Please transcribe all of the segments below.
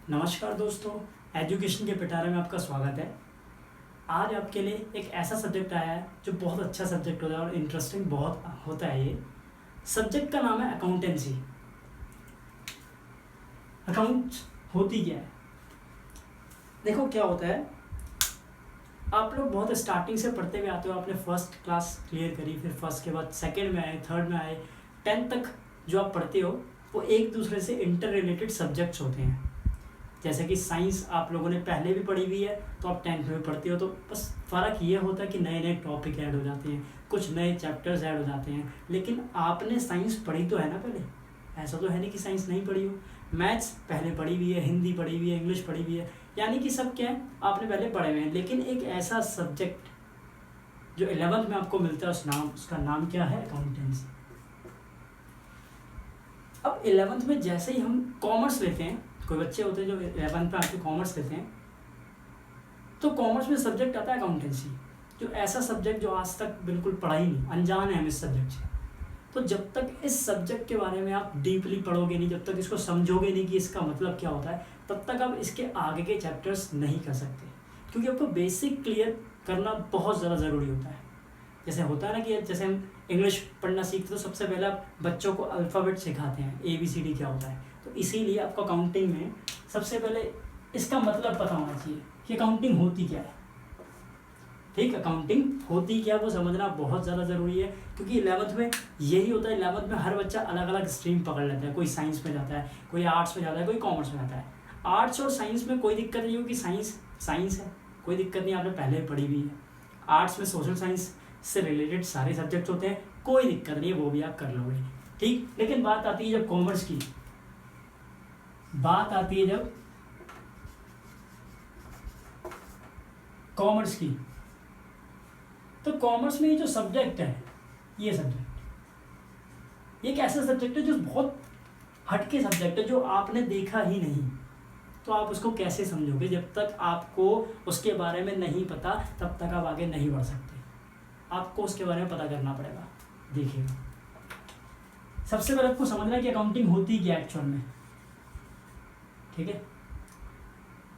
नमस्कार दोस्तों, एजुकेशन के पिटारे में आपका स्वागत है। आज आपके लिए एक ऐसा सब्जेक्ट आया है जो बहुत अच्छा सब्जेक्ट होता है और इंटरेस्टिंग बहुत होता है। ये सब्जेक्ट का नाम है अकाउंटेंसी। अकाउंट होती क्या है? देखो क्या होता है, आप लोग बहुत स्टार्टिंग से पढ़ते हुए आते हो। आपने फर्स्ट क्लास क्लियर करी, फिर फर्स्ट के बाद सेकेंड में आए, थर्ड में आए, 10th तक जो आप पढ़ते हो वो एक दूसरे से इंटर रिलेटेड सब्जेक्ट्स होते हैं। जैसे कि साइंस आप लोगों ने पहले भी पढ़ी हुई है, तो आप 10th में पढ़ते हो, तो बस फ़र्क ये होता है कि नए नए टॉपिक ऐड हो जाते हैं, कुछ नए चैप्टर्स ऐड हो जाते हैं। लेकिन आपने साइंस पढ़ी तो है ना पहले, ऐसा तो है नहीं कि साइंस नहीं पढ़ी हो। मैथ्स पहले पढ़ी हुई है, हिंदी पढ़ी हुई है, इंग्लिश पढ़ी हुई है, यानी कि सब क्या है आपने पहले पढ़े हुए हैं। लेकिन एक ऐसा सब्जेक्ट जो 11th में आपको मिलता है, उसका नाम क्या है? अकाउंटेंसी। अब 11th में जैसे ही हम कॉमर्स लेते हैं, कोई बच्चे होते हैं जो 11th में आके कॉमर्स लेते हैं, तो कॉमर्स में सब्जेक्ट आता है अकाउंटेंसी, जो ऐसा सब्जेक्ट जो आज तक बिल्कुल पढ़ा ही नहीं, अनजान है हम इस सब्जेक्ट से। तो जब तक इस सब्जेक्ट के बारे में आप डीपली पढ़ोगे नहीं, जब तक इसको समझोगे नहीं कि इसका मतलब क्या होता है, तब तक आप इसके आगे के चैप्टर्स नहीं कर सकते, क्योंकि आपको बेसिक क्लियर करना बहुत ज़्यादा ज़रूरी होता है। जैसे होता है ना कि जैसे हम इंग्लिश पढ़ना सीखते तो सबसे पहले आप बच्चों को अल्फ़ाबेट सिखाते हैं, ABCD क्या होता है। तो इसीलिए आपको अकाउंटिंग में सबसे पहले इसका मतलब पता होना चाहिए कि अकाउंटिंग होती क्या है। ठीक, अकाउंटिंग होती क्या वो समझना बहुत ज़्यादा ज़रूरी है, क्योंकि 11th में यही होता है। 11th में हर बच्चा अलग अलग स्ट्रीम पकड़ लेता है, कोई साइंस में जाता है, कोई आर्ट्स में जाता है, कोई कॉमर्स में जाता है। आर्ट्स और साइंस में कोई दिक्कत नहीं होगी, साइंस है, कोई दिक्कत नहीं, आपने पहले पढ़ी हुई है। आर्ट्स में सोशल साइंस से रिलेटेड सारे सब्जेक्ट होते हैं, कोई दिक्कत नहीं है, वो भी आप कर लोगे। ठीक, लेकिन बात आती है जब कॉमर्स की, बात आती है जब कॉमर्स की, तो कॉमर्स में ये जो सब्जेक्ट है, ये सब्जेक्ट एक ऐसा सब्जेक्ट है जो बहुत हटके सब्जेक्ट है, जो आपने देखा ही नहीं। तो आप उसको कैसे समझोगे? जब तक आपको उसके बारे में नहीं पता, तब तक आप आगे नहीं बढ़ सकते। आपको उसके बारे में पता करना पड़ेगा। देखिएगा, सबसे पहले आपको समझना है कि अकाउंटिंग होती क्या एक्चुअल में। ठीक है,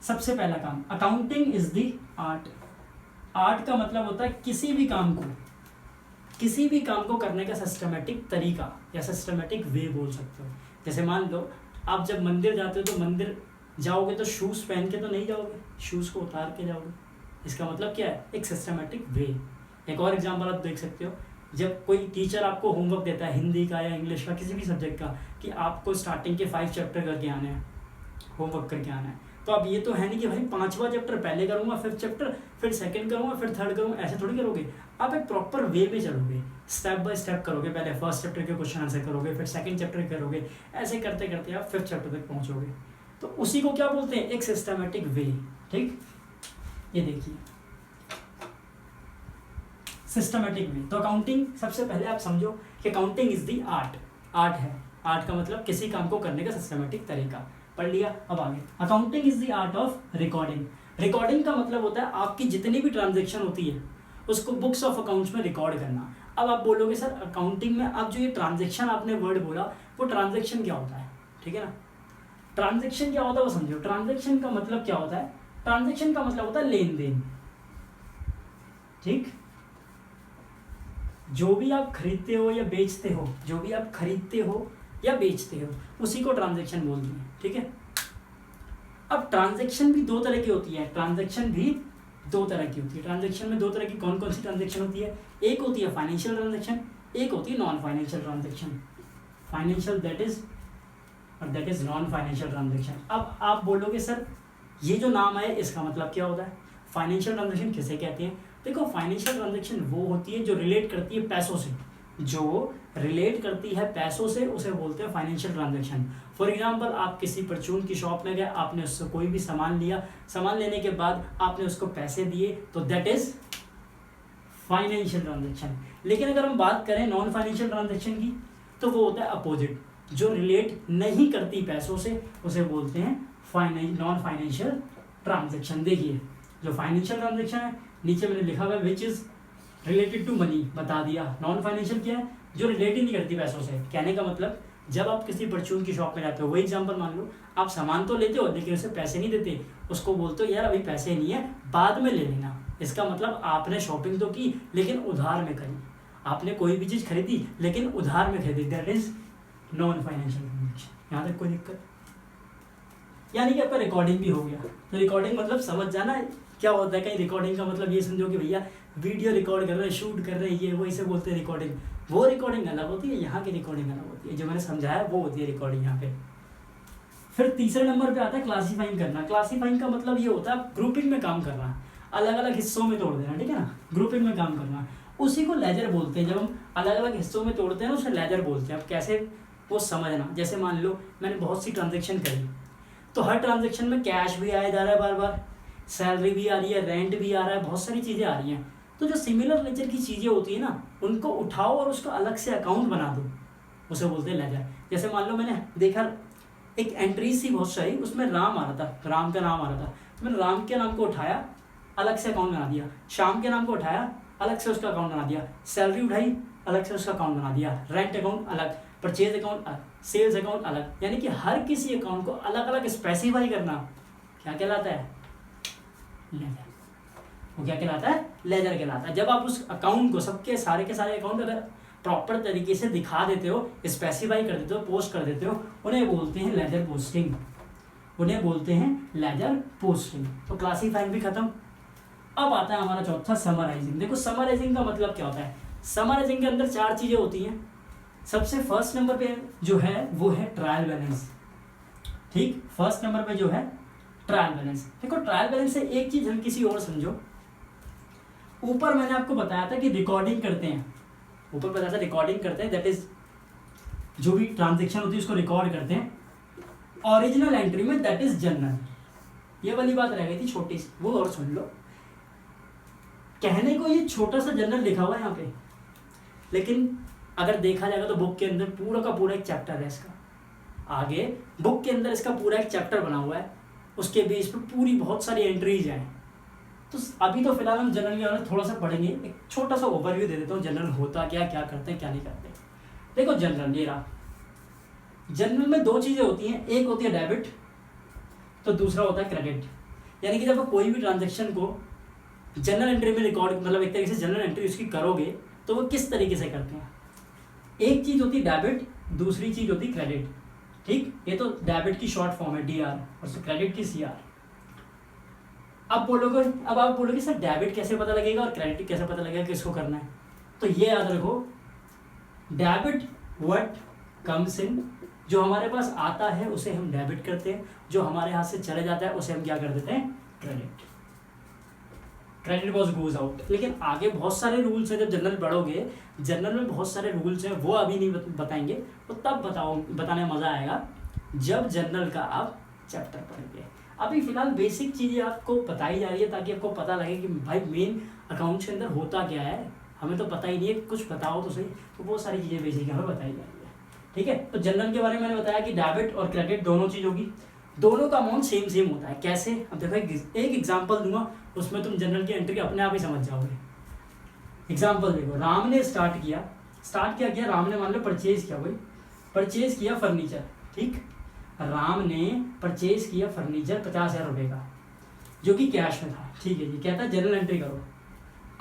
सबसे पहला काम, accounting is the art. Art का मतलब होता है किसी भी काम को करने का सिस्टमेटिक तरीका, या सिस्टमेटिक वे बोल सकते हो। जैसे मान लो आप जब मंदिर जाते हो, तो मंदिर जाओगे तो शूज़ पहन के तो नहीं जाओगे, शूज़ को उतार के जाओगे। इसका मतलब क्या है? एक सिस्टमेटिक वे। एक और एग्जांपल आप देख सकते हो, जब कोई टीचर आपको होमवर्क देता है हिंदी का या इंग्लिश का, किसी भी सब्जेक्ट का, कि आपको स्टार्टिंग के 5 चैप्टर करके आने हैं, होमवर्क करके आना है, तो अब ये तो है नहीं कि भाई 5वां चैप्टर पहले करूँगा, 5th चैप्टर फिर सेकंड करूँगा, फिर थर्ड करूँगा, ऐसे थोड़ी करोगे। आप एक प्रॉपर वे में चलोगे, स्टेप बाय स्टेप करोगे। पहले फर्स्ट चैप्टर के क्वेश्चन आंसर करोगे, फिर सेकंड चैप्टर करोगे, ऐसे करते करते आप 5th चैप्टर तक पहुँचोगे। तो उसी को क्या बोलते हैं? एक सिस्टमेटिक वे। ठीक, ये देखिए सिस्टमेटिक वे। तो अकाउंटिंग, सबसे पहले आप समझो कि accounting is the art. Art है, आर्ट का मतलब किसी काम को करने का सिस्टमेटिक तरीका। पढ़ लिया, अब आगे, accounting is the art of recording. Recording का मतलब होता है आपकी जितनी भी ट्रांजेक्शन होती है उसको बुक्स ऑफ अकाउंट्स में रिकॉर्ड करना। अब आप बोलोगे सर अकाउंटिंग में, अब जो ये ट्रांजेक्शन आपने वर्ड बोला, वो ट्रांजेक्शन क्या होता है? ठीक है ना, ट्रांजेक्शन क्या होता है वो समझो। ट्रांजेक्शन का मतलब क्या होता है? ट्रांजेक्शन का मतलब होता है लेन देन। ठीक, जो भी आप खरीदते हो या बेचते हो, जो भी आप खरीदते हो या बेचते हो, उसी को ट्रांजैक्शन बोलते हैं। ठीक है, अब ट्रांजैक्शन भी दो तरह की होती है। ट्रांजैक्शन में दो तरह की कौन कौन सी ट्रांजैक्शन होती है? एक होती है फाइनेंशियल ट्रांजैक्शन, एक होती है non financial transaction. Financial that is non financial transaction. अब आप बोलोगे सर ये जो नाम है इसका मतलब क्या होता है? फाइनेंशियल ट्रांजैक्शन किसे कहते हैं? देखो, फाइनेंशियल ट्रांजैक्शन वो होती है जो रिलेट करती है पैसों से, उसे बोलते हैं फाइनेंशियल ट्रांजैक्शन। फॉर एग्जांपल, आप किसी परचून की शॉप में गए, आपने उससे कोई भी सामान लिया, सामान लेने के बाद आपने उसको पैसे दिए, तो दैट इज फाइनेंशियल ट्रांजैक्शन। लेकिन अगर हम बात करें नॉन फाइनेंशियल ट्रांजैक्शन की, तो वो होता है अपोजिट, जो रिलेट नहीं करती पैसों से, उसे बोलते हैं नॉन फाइनेंशियल ट्रांजैक्शन। देखिए, जो फाइनेंशियल ट्रांजैक्शन है, नीचे मैंने लिखा हुआ है which is related to money, बता दिया। नॉन फाइनेंशियल क्या है? जो रिलेट ही नहीं करती पैसों से। कहने का मतलब जब आप किसी परचून की शॉप में जाते हो, वही एग्जांपल मान लो, आप सामान तो लेते हो लेकिन उसे पैसे नहीं देते, उसको बोलते हो यार अभी पैसे नहीं है, बाद में ले लेना। इसका मतलब आपने शॉपिंग तो की लेकिन उधार में करी, आपने कोई भी चीज़ खरीदी लेकिन उधार में खरीदी, that is non financial transaction. यहाँ तक कोई दिक्कत? यानी कि आपका रिकॉर्डिंग भी हो गया। तो रिकॉर्डिंग मतलब समझ जाना क्या होता है। कहीं रिकॉर्डिंग का मतलब ये समझो कि भैया वीडियो रिकॉर्ड कर रहे हैं, शूट कर रहे हैं, ये वो इसे बोलते हैं रिकॉर्डिंग। वो रिकॉर्डिंग अलग होती है, यहाँ की रिकॉर्डिंग अलग होती है, जो मैंने समझाया वो होती है रिकॉर्डिंग यहाँ पे। फिर तीसरे नंबर पे आता है क्लासीफाइंग करना। क्लासीफाइंग का मतलब ये होता है ग्रुपिंग में काम करना, अलग अलग हिस्सों में तोड़ देना, ठीक है ना, ग्रुपिंग में काम करना। उसी को लेजर बोलते हैं। जब हम अलग अलग हिस्सों में तोड़ते हैं ना उसे लेजर बोलते हैं। अब कैसे वो समझना, जैसे मान लो मैंने बहुत सी ट्रांजेक्शन करी, तो हर ट्रांजेक्शन में कैश भी आया जा रहा है, बार बार सैलरी भी आ रही है, रेंट भी आ रहा है, बहुत सारी चीज़ें आ रही हैं। तो जो सिमिलर नेचर की चीज़ें होती है ना, उनको उठाओ और उसका अलग से अकाउंट बना दो, उसे बोलते हैं लेजर। जैसे मान लो मैंने देखा एक एंट्री सी बहुत सारी, उसमें राम आ रहा था, राम का नाम आ रहा था, तो मैंने राम के नाम को उठाया, अलग से अकाउंट बना दिया। श्याम के नाम को उठाया, अलग से उसका अकाउंट बना दिया। सैलरी उठाई, अलग से उसका अकाउंट बना दिया। रेंट अकाउंट अलग, परचेज अकाउंट अलग, सेल्स अकाउंट अलग। यानी कि हर किसी अकाउंट को अलग अलग स्पेसिफाई करना क्या कहलाता है? लेजर। वो क्या कहलाता है? लेजर कहलाता है। जब आप उस अकाउंट को, सबके सारे के सारे अकाउंट अगर प्रॉपर तरीके से दिखा देते हो, स्पेसिफाई कर देते हो, पोस्ट कर देते हो, उन्हें बोलते हैं लेजर पोस्टिंग, उन्हें बोलते हैं लेजर पोस्टिंग। तो क्लासीफाइंग भी खत्म। अब आता है हमारा चौथा समराइजिंग। देखो समराइजिंग का मतलब क्या होता है। समराइजिंग के अंदर 4 चीज़ें होती हैं। सबसे फर्स्ट नंबर पे जो है वो है ट्रायल बैलेंस, ठीक। फर्स्ट नंबर पे जो है ट्रायल बैलेंस। देखो ट्रायल बैलेंस से एक चीज़ हम किसी और समझो। ऊपर मैंने आपको बताया था कि रिकॉर्डिंग करते हैं, ऊपर बताया था रिकॉर्डिंग करते हैं, दैट इज जो भी ट्रांजेक्शन होती है उसको रिकॉर्ड करते हैं। ओरिजिनल एंट्री में दैट इज जर्नल। ये वाली बात रह गई थी छोटी सी, वो और सुन लो। कहने को ये छोटा सा जर्नल लिखा हुआ है यहाँ पे, लेकिन अगर देखा जाएगा तो बुक के अंदर पूरा का पूरा एक चैप्टर है इसका। आगे बुक के अंदर इसका पूरा एक चैप्टर बना हुआ है, उसके बेस पे पूरी बहुत सारी एंट्रीज हैं। तो अभी तो फिलहाल हम जनरल के बारे में थोड़ा सा पढ़ेंगे, एक छोटा सा ओवरव्यू दे देता हूँ जनरल होता क्या, क्या करते हैं क्या नहीं करते। देखो जनरल ये रहा। जनरल में 2 चीज़ें होती हैं, एक होती है डेबिट तो दूसरा होता है क्रेडिट। यानी कि जब कोई भी ट्रांजेक्शन को जनरल एंट्री में रिकॉर्ड, मतलब एक तरीके से जनरल एंट्री उसकी करोगे तो वो किस तरीके से करते हैं। एक चीज़ होती है डेबिट, दूसरी चीज़ होती है क्रेडिट, ठीक। ये तो डेबिट की शॉर्ट फॉर्म है DR और क्रेडिट की CR। अब आप बोलोगे सर डेबिट कैसे पता लगेगा और क्रेडिट कैसे पता लगेगा किसको करना है। तो ये याद रखो, डेबिट व्हाट कम्स इन, जो हमारे पास आता है उसे हम डेबिट करते हैं, जो हमारे हाथ से चले जाता है उसे हम क्या कर देते हैं? Credit. Credit was goes out. लेकिन आगे बहुत सारे रूल्स हैं, जब जनरल पढ़ोगे जनरल में बहुत सारे रूल्स हैं, वो अभी नहीं बताएंगे, वो तब बताने में मज़ा आएगा जब जनरल का आप चैप्टर पढ़ेंगे। अभी फिलहाल बेसिक चीज़ें आपको बताई जा रही है ताकि आपको पता लगे कि भाई मेन अकाउंट के अंदर होता क्या है। हमें तो पता ही नहीं है, कुछ बताओ तो सही। तो बहुत सारी चीज़ें बेसिक हमें बताई जा रही है, ठीक है। तो जनरल के बारे में मैंने बताया कि डेबिट और क्रेडिट दोनों चीज़ होगी, दोनों का अमाउंट सेम होता है। कैसे? अब देखो एक एग्जाम्पल दूंगा, उसमें तुम जनरल की एंट्री अपने आप ही समझ जाओगे। एग्जाम्पल देखो, राम ने स्टार्ट किया राम ने मान लो परचेज किया, वही परचेज किया फर्नीचर, ठीक। राम ने परचेज किया फर्नीचर 50,000 रुपये का, जो कि कैश में था, ठीक है जी। कहता है जनरल एंट्री करो।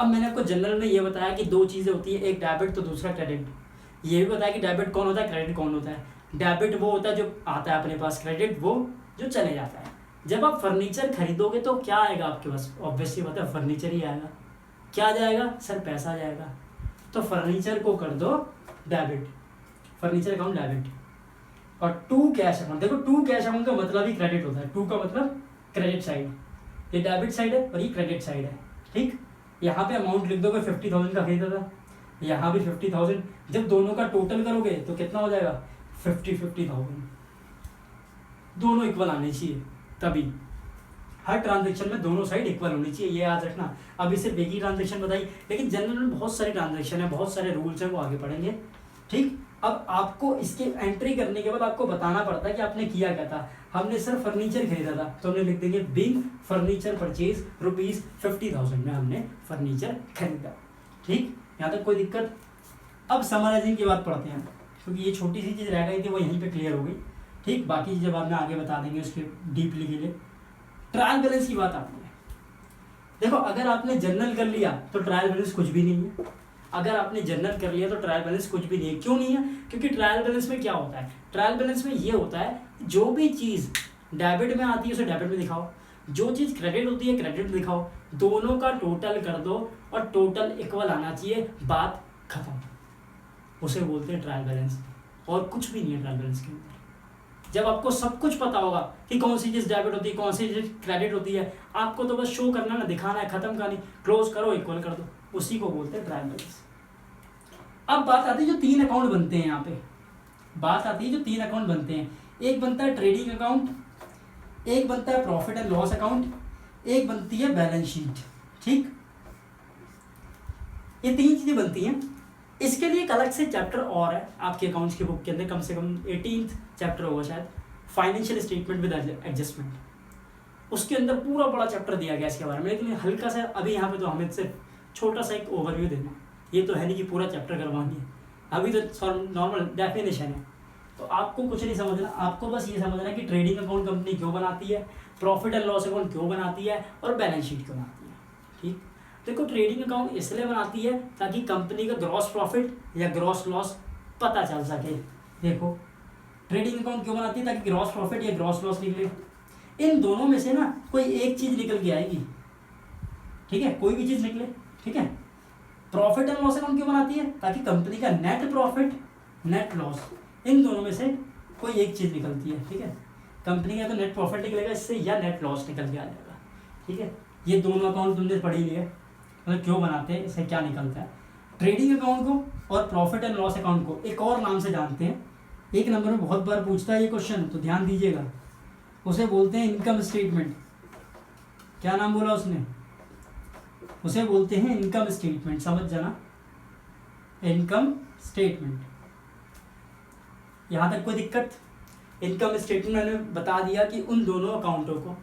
अब मैंने आपको जनरल में ये बताया कि 2 चीज़ें होती है, एक डेबिट तो दूसरा क्रेडिट। ये भी बताया कि डेबिट कौन होता है, क्रेडिट कौन होता है। डेबिट वो होता है जो आता है अपने पास, क्रेडिट वो जो चले जाता है। जब आप फर्नीचर खरीदोगे तो क्या आएगा आपके पास? ऑब्वियसली बात है फर्नीचर ही आएगा। क्या जाएगा सर? पैसा जाएगा। तो फर्नीचर को कर दो डेबिट, फर्नीचर अकाउंट डेबिट। और टू कैश अकाउंट, देखो टू कैश अकाउंट का मतलब ही क्रेडिट होता है। टू का मतलब क्रेडिट साइड, ये डेबिट साइड है और ये क्रेडिट साइड है, ठीक। यहाँ पे अमाउंट लिख दोगे 50,000 का खरीदा था, यहाँ भी 50,000। जब दोनों का टोटल करोगे तो कितना हो जाएगा? 50,000। दोनों इक्वल आने चाहिए, तभी हर ट्रांजेक्शन में दोनों साइड इक्वल होनी चाहिए, ये याद रखना। अभी सिर्फ एक ही ट्रांजेक्शन बताई, लेकिन जनरल में बहुत सारी ट्रांजेक्शन है, बहुत सारे रूल्स हैं, वो आगे पढ़ेंगे, ठीक। अब आपको इसके एंट्री करने के बाद आपको बताना पड़ता है कि आपने किया क्या था। हमने सर फर्नीचर खरीदा था, तो हमने लिख देंगे बिग फर्नीचर परचेज ₹50,000 में हमने फर्नीचर खरीदा, ठीक। यहाँ तक कोई दिक्कत? अब समराइजिंग की बात पढ़ते हैं। क्योंकि ये छोटी सी चीज़ रह गई थी वो यहीं पे क्लियर हो गई। ठीक, बाकी चीज़ें बाद में आगे बता देंगे उसके डीपली के लिए। ट्रायल बैलेंस की बात आती है। देखो अगर आपने जनरल कर लिया तो ट्रायल बैलेंस कुछ भी नहीं है, अगर आपने जनरल कर लिया तो ट्रायल बैलेंस कुछ भी नहीं है। क्यों नहीं है? क्योंकि ट्रायल बैलेंस में क्या होता है, ट्रायल बैलेंस में ये होता है जो भी चीज़ डेबिट में आती है उसे डेबिट में दिखाओ, जो चीज़ क्रेडिट होती है क्रेडिट में दिखाओ, दोनों का टोटल कर दो और टोटल इक्वल आना चाहिए, बात खत्म। उसे बोलते हैं ट्रायल बैलेंस, और कुछ भी नहीं है ट्रायल बैलेंस के अंदर। जब आपको सब कुछ पता होगा कि कौन सी चीज़ डेबिट होती है कौन सी चीज़ क्रेडिट होती है, आपको तो बस शो करना ना, दिखाना है, खत्म कहानी, क्लोज करो इक्वल कर दो, उसी को बोलते हैं ट्रायल बैलेंस। अब बात आती है जो 3 अकाउंट बनते हैं, यहाँ पे बात आती है जो 3 अकाउंट बनते हैं। एक बनता है ट्रेडिंग अकाउंट, एक बनता है प्रॉफिट एंड लॉस अकाउंट, एक बनती है बैलेंस शीट। ठीक, ये 3 चीज़ें बनती हैं। इसके लिए एक अलग से चैप्टर और है आपके अकाउंट्स की बुक के अंदर, कम से कम 18th चैप्टर होगा शायद, फाइनेंशियल स्टेटमेंट विद एडजस्टमेंट। उसके अंदर पूरा बड़ा चैप्टर दिया गया इसके बारे में, लेकिन हल्का सा अभी यहाँ पे तो हमें सिर्फ छोटा सा एक ओवरव्यू देना है। ये तो है नहीं कि पूरा चैप्टर करवाएंगे, अभी तो नॉर्मल डेफिनेशन है। तो आपको कुछ नहीं समझना, आपको बस ये समझना है कि ट्रेडिंग अकाउंट कंपनी क्यों बनाती है, प्रॉफिट एंड लॉस अकाउंट क्यों बनाती है, और बैलेंस शीट क्यों बनाती है। ठीक, देखो ट्रेडिंग अकाउंट इसलिए बनाती है ताकि कंपनी का ग्रॉस प्रॉफिट या ग्रॉस लॉस पता चल सके। देखो ट्रेडिंग अकाउंट क्यों बनाती है, ताकि ग्रॉस प्रॉफिट या ग्रॉस लॉस निकले। इन दोनों में से ना कोई एक चीज़ निकल के आएगी, ठीक है, कोई भी चीज़ निकले। ठीक है, प्रॉफिट एंड लॉस अकाउंट क्यों बनाती है, ताकि कंपनी का नेट प्रॉफिट नेट लॉस, इन दोनों में से कोई एक चीज़ निकलती है। ठीक है, कंपनी का तो नेट प्रॉफिट निकलेगा इससे, या नेट लॉस निकल के आ जाएगा। ठीक है, ये दोनों अकाउंट तुमने पढ़ ही लिए, मतलब क्यों बनाते हैं, इससे क्या निकलता है। ट्रेडिंग अकाउंट को और प्रॉफिट एंड लॉस अकाउंट को एक और नाम से जानते हैं, एक नंबर में बहुत बार पूछता है ये क्वेश्चन, तो ध्यान दीजिएगा। उसे बोलते हैं इनकम स्टेटमेंट। क्या नाम बोला उसने, उसे बोलते हैं इनकम स्टेटमेंट, समझ जाना, इनकम स्टेटमेंट। यहाँ तक कोई दिक्कत? इनकम स्टेटमेंट मैंने बता दिया कि उन दोनों अकाउंटों को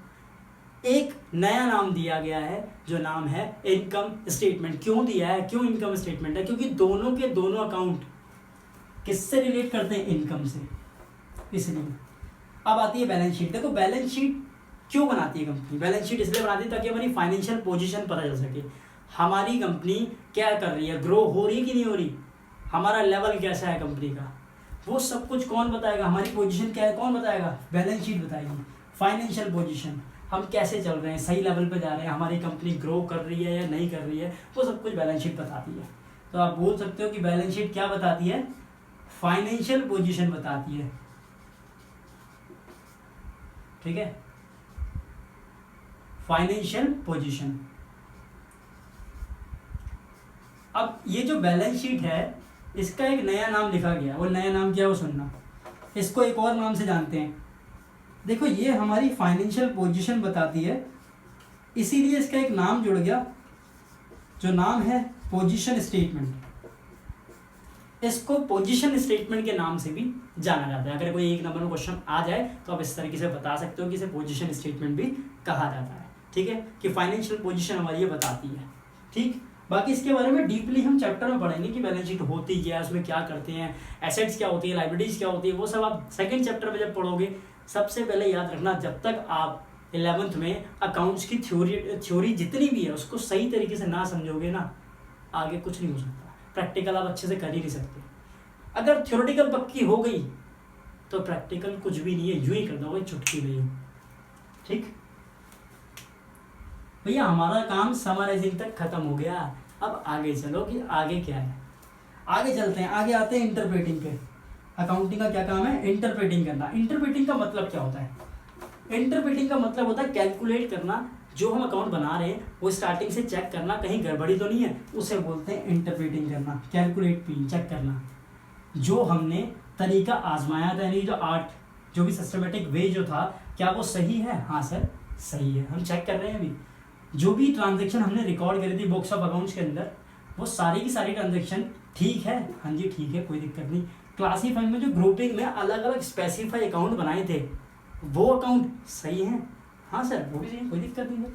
एक नया नाम दिया गया है, जो नाम है इनकम स्टेटमेंट। क्यों दिया है, क्यों इनकम स्टेटमेंट है, क्योंकि दोनों के दोनों अकाउंट किससे रिलेट करते हैं, इनकम से, इसलिए। अब आती है बैलेंस शीट। देखो बैलेंस शीट क्यों बनाती है कंपनी, बैलेंस शीट इसलिए बनाती है ताकि हमारी फाइनेंशियल पोजीशन पता चल सके, हमारी कंपनी क्या कर रही है, ग्रो हो रही है कि नहीं हो रही, हमारा लेवल कैसा है कंपनी का, वो सब कुछ कौन बताएगा, हमारी पोजीशन क्या है कौन बताएगा, बैलेंस शीट बताएगी। फाइनेंशियल पोजीशन, हम कैसे चल रहे हैं, सही लेवल पे जा रहे हैं, हमारी कंपनी ग्रो कर रही है या नहीं कर रही है, वो सब कुछ बैलेंस शीट बताती है। तो आप बोल सकते हो कि बैलेंस शीट क्या बताती है, फाइनेंशियल पोजीशन बताती है। ठीक है, फाइनेंशियल पोजीशन। अब ये जो बैलेंस शीट है इसका एक नया नाम लिखा गया, वो नया नाम क्या है वो सुनना, इसको एक और नाम से जानते हैं। देखो ये हमारी फाइनेंशियल पोजीशन बताती है, इसीलिए इसका एक नाम जुड़ गया, जो नाम है पोजीशन स्टेटमेंट। इसको पोजीशन स्टेटमेंट के नाम से भी जाना जाता है। अगर कोई एक नंबर में क्वेश्चन आ जाए तो आप इस तरीके से बता सकते हो कि इसे पोजीशन स्टेटमेंट भी कहा जाता है। ठीक है, कि फाइनेंशियल पोजीशन हमारी ये बताती है। ठीक, बाकी इसके बारे में डीपली हम चैप्टर में पढ़ेंगे कि बैलेंस शीट होती क्या है, उसमें क्या करते हैं, एसेट्स क्या होती है, लाइबिलिटीज क्या होती है, वो सब आप सेकंड चैप्टर में जब पढ़ोगे। सबसे पहले याद रखना, जब तक आप 11th में अकाउंट्स की थ्योरी जितनी भी है उसको सही तरीके से ना समझोगे ना, आगे कुछ नहीं हो सकता। प्रैक्टिकल आप अच्छे से कर ही नहीं सकते। अगर थ्योरेटिकल पक्की हो गई तो प्रैक्टिकल कुछ भी नहीं है, यूं ही कर दोगे चुटकी में। ठीक भैया, हमारा काम समराइजिंग तक खत्म हो गया। अब आगे चलो कि आगे क्या है, आगे चलते हैं, आगे आते हैं इंटरप्रेटिंग पे। अकाउंटिंग का क्या काम है, इंटरप्रेटिंग करना। इंटरप्रेटिंग का मतलब क्या होता है, इंटरप्रेटिंग का मतलब होता है कैलकुलेट करना, जो हम अकाउंट बना रहे हैं वो स्टार्टिंग से चेक करना, कहीं गड़बड़ी तो नहीं है, उसे बोलते हैं इंटरप्रेटिंग करना। कैलकुलेट भी चेक करना, जो हमने तरीका आजमाया था, यानी जो भी सिस्टमेटिक वे जो था, क्या वो सही है, हाँ सर सही है, हम चेक कर रहे हैं अभी। जो भी ट्रांजेक्शन हमने रिकॉर्ड करी थी बुक्स ऑफ अकाउंट्स के अंदर, वो सारी की सारी ट्रांजेक्शन ठीक है, हाँ जी ठीक है, कोई दिक्कत नहीं। क्लासीफाइंग में जो ग्रुपिंग में अलग अलग स्पेसिफाई अकाउंट बनाए थे, वो अकाउंट सही हैं, हाँ सर वो भी सही है, कोई दिक्कत नहीं है,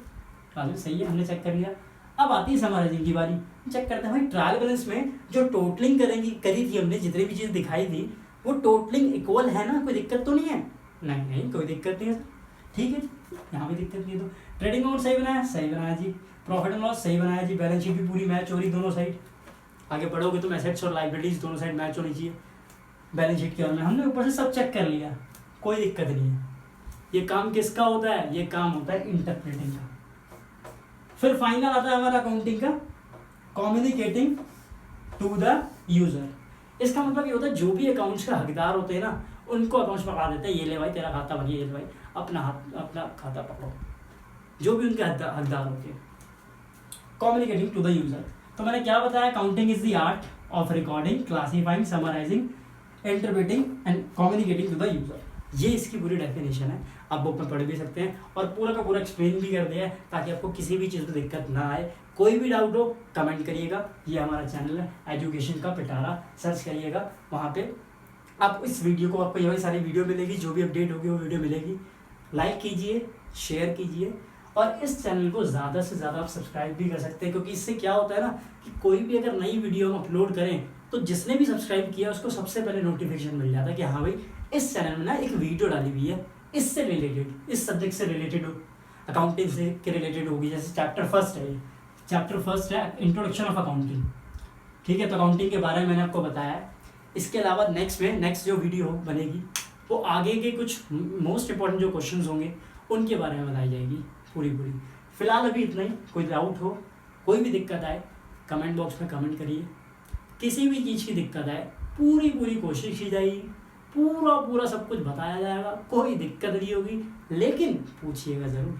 ट्रांजेक्शन सही है, हमने चेक कर लिया। अब आती है समराइजिंग की बारी। चेक करते हैं भाई ट्रायल बैलेंस में जो टोटलिंग करी थी हमने, जितनी भी चीज़ दिखाई थी वो टोटलिंग इक्वल है ना, कोई दिक्कत तो नहीं है? नहीं कोई दिक्कत नहीं है, ठीक है, यहाँ भी दिक्कत नहीं है। तो ट्रेडिंग अकाउंट सही बनाया, सही बनाया जी। प्रॉफिट एंड लॉस सही बनाया जी। बैलेंस शीट भी पूरी मैच हो रही दोनों साइड। आगे पढ़ोगे तो एसेट्स और लाइबिलिटीज दोनों साइड मैच होनी चाहिए बैलेंस शीट के बारे में। हमने ऊपर से सब चेक कर लिया, कोई दिक्कत नहीं है। ये काम किसका होता है? ये काम होता है इंटरप्रेटिंग का। फिर फाइनल आता है हमारा अकाउंटिंग का, कम्युनिकेटिंग टू द यूजर। इसका मतलब ये होता है जो भी अकाउंट्स का हकदार होते हैं ना, उनको अकाउंट्स पकड़ा देते हैं, ये ले भाई तेरा खाता बनिए, ये ले भाई अपना खाता पकड़ो, जो भी उनके हकदार होते हैं। कम्युनिकेटिंग टू द यूजर, तो मैंने क्या बताया? Accounting is the art of recording, classifying, summarising, interpreting and communicating to the user. ये इसकी पूरी डेफिनेशन है। आप बुक में पढ़ भी सकते हैं और पूरा का पूरा एक्सप्लेन भी कर दिया है, ताकि आपको किसी भी चीज़ में दिक्कत ना आए। कोई भी डाउट हो कमेंट करिएगा। ये हमारा चैनल है एजुकेशन का पिटारा, सर्च करिएगा वहाँ पे। आप इस वीडियो को, आपको ये सारी वीडियो मिलेगी, जो भी अपडेट होगी वो वीडियो मिलेगी। लाइक कीजिए, शेयर कीजिए और इस चैनल को ज़्यादा से ज़्यादा आप सब्सक्राइब भी कर सकते हैं, क्योंकि इससे क्या होता है ना कि कोई भी अगर नई वीडियो हम अपलोड करें तो जिसने भी सब्सक्राइब किया उसको सबसे पहले नोटिफिकेशन मिल जाता है कि हाँ भाई इस चैनल में ना एक वीडियो डाली हुई है, इससे रिलेटेड, इस सब्जेक्ट से रिलेटेड हो, अकाउंटिंग से के रिलेटेड होगी। जैसे चैप्टर फर्स्ट है, चैप्टर फर्स्ट है इंट्रोडक्शन ऑफ अकाउंटिंग, ठीक है, तो अकाउंटिंग के बारे में मैंने आपको बताया है। इसके अलावा नेक्स्ट जो वीडियो बनेगी वो आगे के कुछ मोस्ट इंपॉर्टेंट जो क्वेश्चन होंगे उनके बारे में बताई जाएगी पूरी। फिलहाल अभी इतना ही। कोई डाउट हो, कोई भी दिक्कत आए, कमेंट बॉक्स में कमेंट करिए। किसी भी चीज़ की दिक्कत आए पूरी कोशिश की जाएगी, पूरा सब कुछ बताया जाएगा, कोई दिक्कत नहीं होगी, लेकिन पूछिएगा ज़रूर।